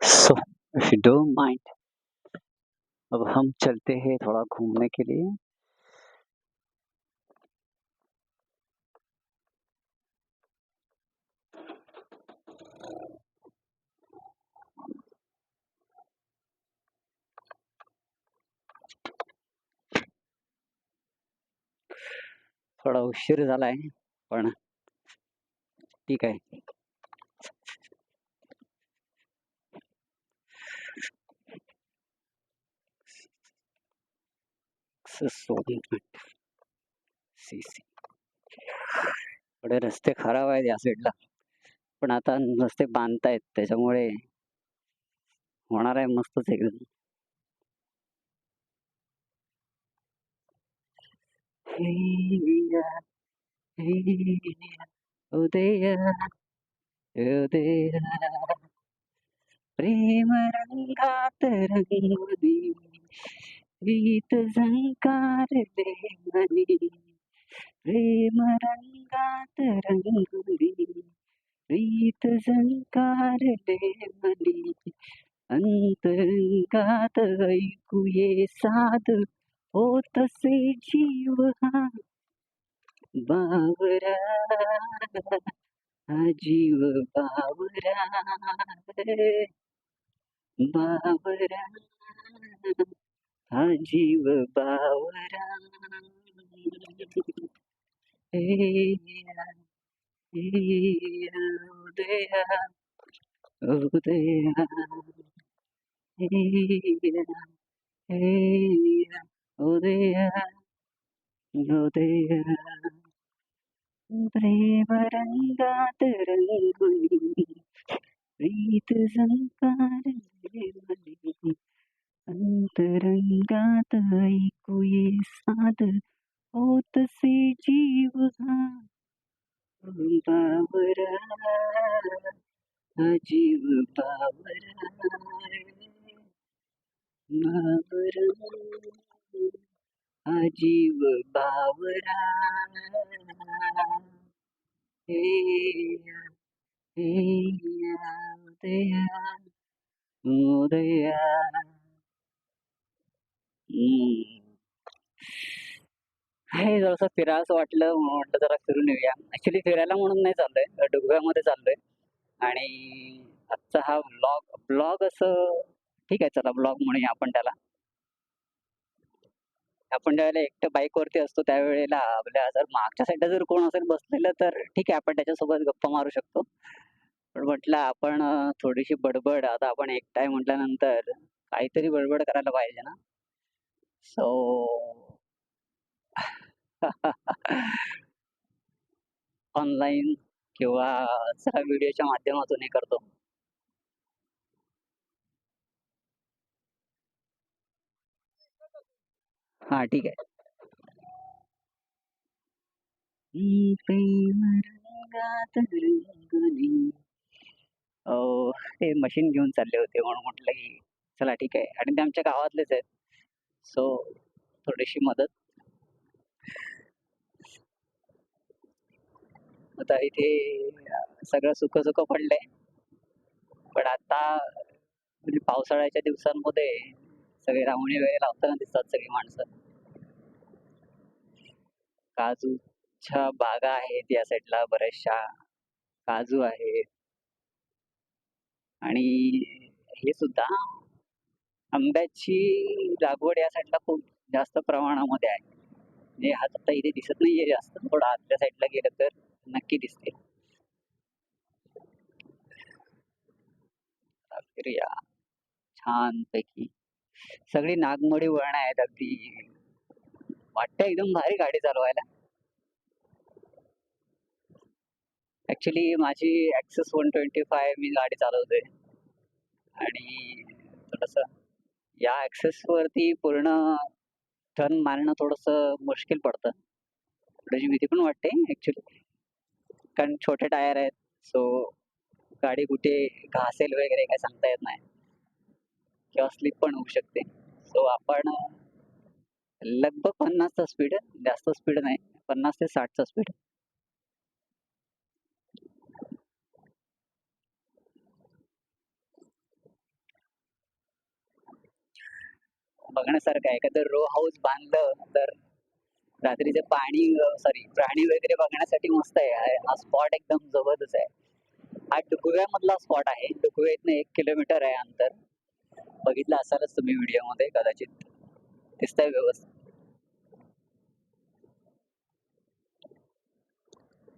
So if you don't mind, अब हम चलते हैं थोड़ा घूमने के लिए। थोडा उशीर झालाय, पण ठीक आहे. सीसी थोडे रस्ते खराब आहेत या साईडला, पण आता रस्ते बांधतायत त्याच्यामुळे होणार आहे मस्तच एकदम. हेया, हेया, उदया, उदया, प्रेम रंगात रंगली, प्रीत झंकारले मनी, प्रेम रंगात रंगली, प्रीत झंकारले मनी, अंतरंगात ऐकू ये साद, होतसे जीव हा बावरा, हा जीव बावरा रे, बावरा, हा जीव बावरा. हेया, हेया, उदया, उदया, हेया, हेया, उदया, उदया, प्रेम रंगात रंगली, प्रीत झंकारले मनी, अंतरंगात ऐकू ये साद, होतसे जीव हा बावरा, हा जीव बावरा रे, बावरा, हा जीव बावरा. हेया, हेया, उदया, उदया. हे जरासं फिरावसं वाटलं म्हणून म्हटलं जरा फिरून येऊया. ॲक्चुअली फिरायला म्हणून नाही चाललोय, डोंगरामध्ये चाललोय आणि आजचा हा व्लॉग ब्लॉग असं ठीक आहे, चला ब्लॉग म्हणूया आपण त्याला. आपण ज्यावेळेला एकटं बाईकवरती असतो त्यावेळेला आपल्या जर मागच्या साईडला जर कोण असेल बसलेलं तर ठीक आहे, आपण त्याच्यासोबत गप्पा मारू शकतो. पण म्हटलं आपण थोडीशी बडबड, आता आपण एकटा आहे म्हटल्यानंतर काहीतरी बडबड करायला पाहिजे ना. सो ऑनलाईन किंवा जरा व्हिडिओच्या माध्यमातून हे करतो. हां, ठीक आहे. प्रेम रंगात रंगली. ते मशीन घेऊन चालले होते म्हणून म्हटलं की चला ठीक आहे आणि ते आमच्या गावातलेच आहेत. सो थोडीशी मदत. आता इथे सगळं सुकं-सुकं पडलंय. पण आता म्हणजे पावसाळ्याच्या दिवसांमध्ये सगळे रांगोळी वगैरे लावताना दिसतात सगळी माणसं. काजूच्या बागा आहेत या साईडला बऱ्याचशा. काजू आहेत आणि हे सुद्धा आंब्याची लागवड या साईडला खूप जास्त प्रमाणामध्ये आहे. म्हणजे आता इथे दिसत नाहीये जास्त. थोडं आतल्या साईडला गेलं तर नक्की दिसते. फिरूया छानपैकी. सगळी नागमोडी वळणं आहेत अगदी. वाटतं एकदम भारी गाडी चालवायला. ॲक्चुअली माझी ॲक्सेस 125 मी गाडी चालवतोय आणि थोडंसं या ॲक्सेसवरती पूर्ण टर्न मारणं थोडंसं मुश्किल पडतं. थोडीशी भीती पण वाटते ॲक्चुअली. कारण छोटे टायर आहेत. सो गाडी कुठे घासेल वगैरे काही सांगता येत नाही किंवा स्लिप पण होऊ शकते. सो आपण लगभग 50चा स्पीड, जास्त स्पीड नाही, 50 ते 60चा स्पीड. बघण्यासारखं आहे. एखादं रो हाऊस बांधलं तर रात्रीचे प्राणी वगैरे बघण्यासाठी मस्त आहे. हा स्पॉट एकदम जबरदस्त आहे. हा डुकव्यामधला स्पॉट आहे. डुकव्यातनं 1 किलोमीटर आहे अंतर. बघितलं असालच तुम्ही व्हिडिओमध्ये कदाचित. दिसतंय व्यवस्थित.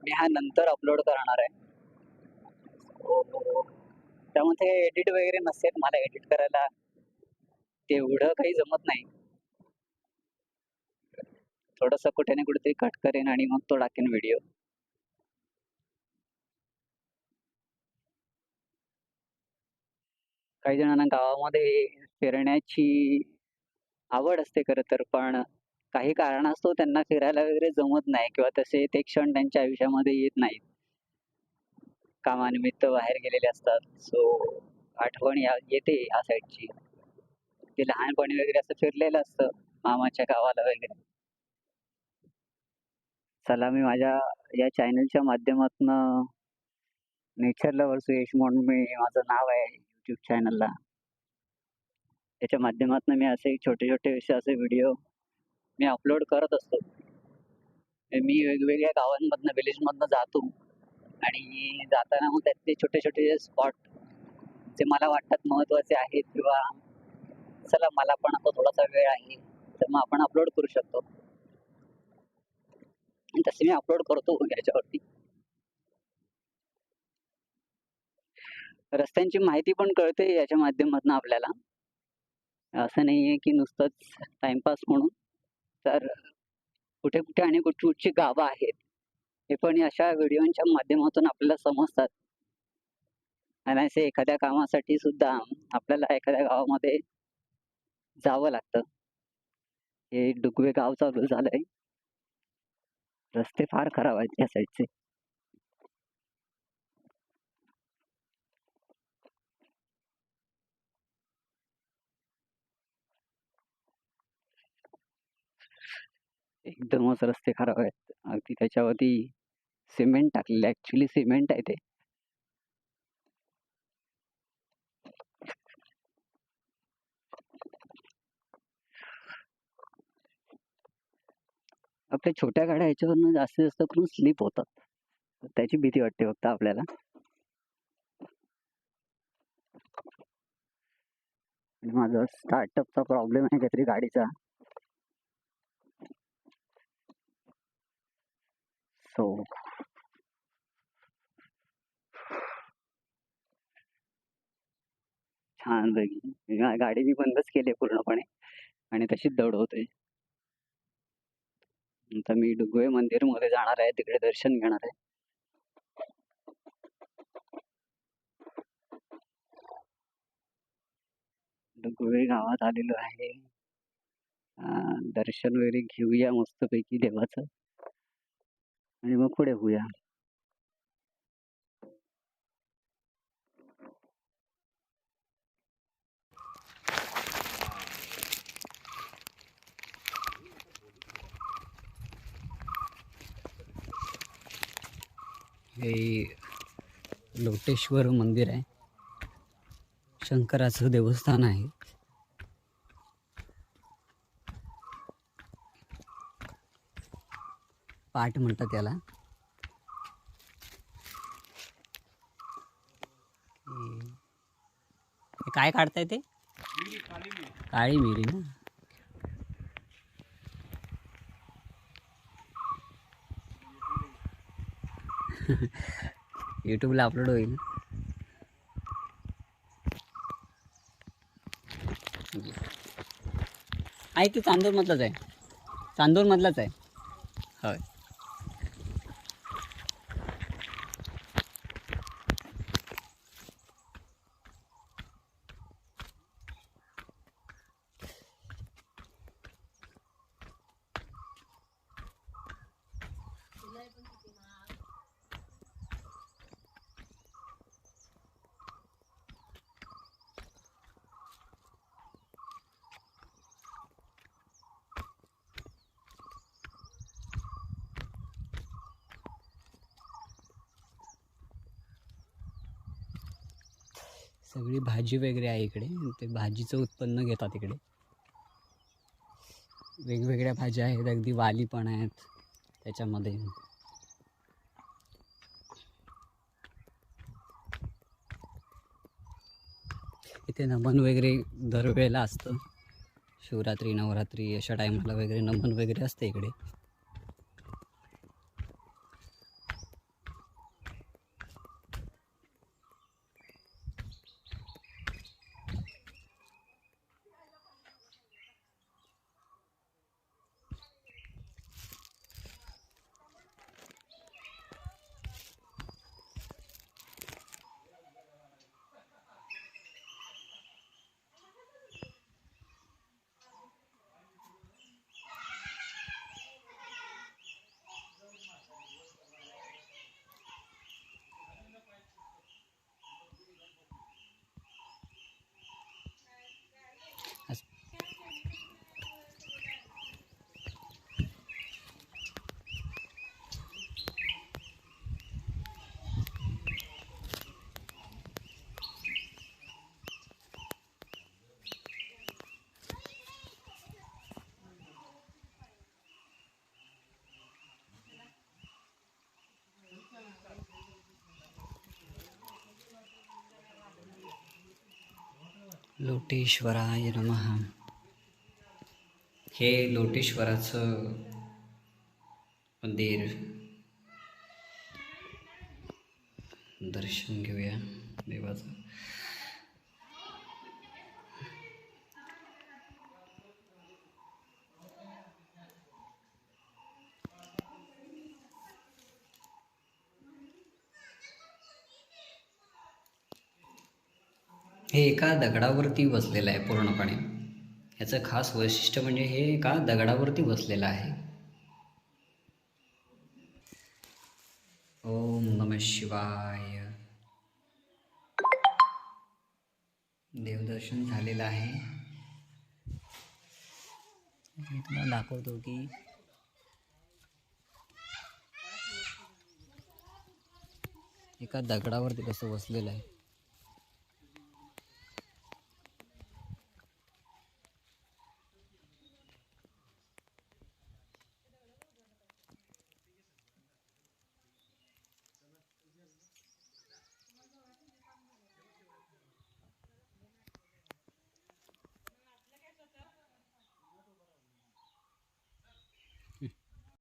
मी हा नंतर अपलोड करणार आहे. हो, हो, हो. त्यामध्ये एडिट वगैरे नसेल. मला एडिट करायला तेवढं काही जमत नाही. थोडंसं कुठे ना कुठेतरी कट करेन आणि मग तो टाकेन व्हिडिओ. काही जणांना गावामध्ये फिरण्याची आवड असते खरं तर, पण काही कारणास्तव त्यांना फिरायला वगैरे जमत नाही किंवा तसे ते क्षण त्यांच्या आयुष्यामध्ये येत नाहीत. कामानिमित्त बाहेर गेलेले असतात. सो आठवण येते ह्या साईडची. ते लहानपणी वगैरे असं फिरलेलं असतं मामाच्या गावाला वगैरे. चला मी माझ्या या चॅनलच्या माध्यमातनं नेचर लव्हर सुयश म्हणून माझं नाव आहे YouTube चॅनलला. त्याच्या माध्यमातून मी असे छोटे-छोटे असे व्हिडिओ मी अपलोड करत असतो. मी वेगवेगळ्या गावांमधनं, विलेजमधनं जातो आणि जाताना मग त्यातले छोटे-छोटे स्पॉट जे मला वाटतात महत्त्वाचे आहेत किंवा चला मला पण आता थोडासा वेळ आहे, तर मग आपण अपलोड करू शकतो. आणि तसे मी अपलोड करतो याच्यावरती. रस्त्यांची माहिती पण कळते याच्या माध्यमातून आपल्याला. असं नाहीये की नुसतंच टाईमपास म्हणून. तर कुठे-कुठे आणि कुठची गावं आहेत, हे पण अशा व्हिडिओच्या माध्यमातून आपल्याला समजतात. आणि असे एखाद्या कामासाठी सुद्धा आपल्याला एखाद्या गावामध्ये जावं लागतं. हे डुगवे गाव चालू झालंय. रस्ते फार खराब आहेत या साईडचे. एकदमच रस्ते खराब आहेत. अगदी त्याच्यावरती सिमेंट टाकलेलं आहे. ॲक्चुअली सिमेंट आहे ते. आपल्या छोट्या गाड्या ह्याच्यावरनं जास्तीत जास्त करून स्लिप होतात. त्याची भीती वाटते फक्त आपल्याला. आणि माझा स्टार्टअपचा प्रॉब्लेम आहे काहीतरी गाडीचा. सो छानपैकी गाडी मी बंदच केली आहे पूर्णपणे आणि तशीच दौडवतोय. आता मी डुगवे मंदिरमध्ये जाणार आहे. तिकडे दर्शन घेणार आहे. डुगवे गावात आलेलो आहे. दर्शन वगैरे घेऊया मस्तपैकी देवाचं आणि मग पुढे होऊया. हे लोटेश्वर मंदिर आहे. शंकराचं देवस्थान आहे. पाठ म्हणतात त्याला. काय काढताय ते? काळी मिरी ना. यूट्यूबला अपलोड होईल. आहे ते चांदूरमधलाच आहे. चांदूरमधलाच आहे. होय. सगळी भाजी वगैरे आहे इकडे. ते भाजीचं उत्पन्न घेतात इकडे. वेगवेगळ्या भाज्या आहेत, अगदी वाली पण आहेत त्याच्यामध्ये. इथे नमन वगैरे दरवेळेला असतं. शिवरात्री नवरात्री अशा टायमाला वगैरे नमन वगैरे असते इकडे. लोटेश्वराय नमः. हे लोटेश्वराचं मंदिर, दर्शन घेऊया देवाचं. हे एका दगडावरती बसलेलं आहे पूर्णपणे. याचं खास वैशिष्ट्य म्हणजे हे एका दगडावरती बसलेलं आहे. ओम नमः शिवाय. देवदर्शन झालेलं आहे. मी तुम्हाला दाखवतो की एका दगडावरती कसं बसलेलं आहे.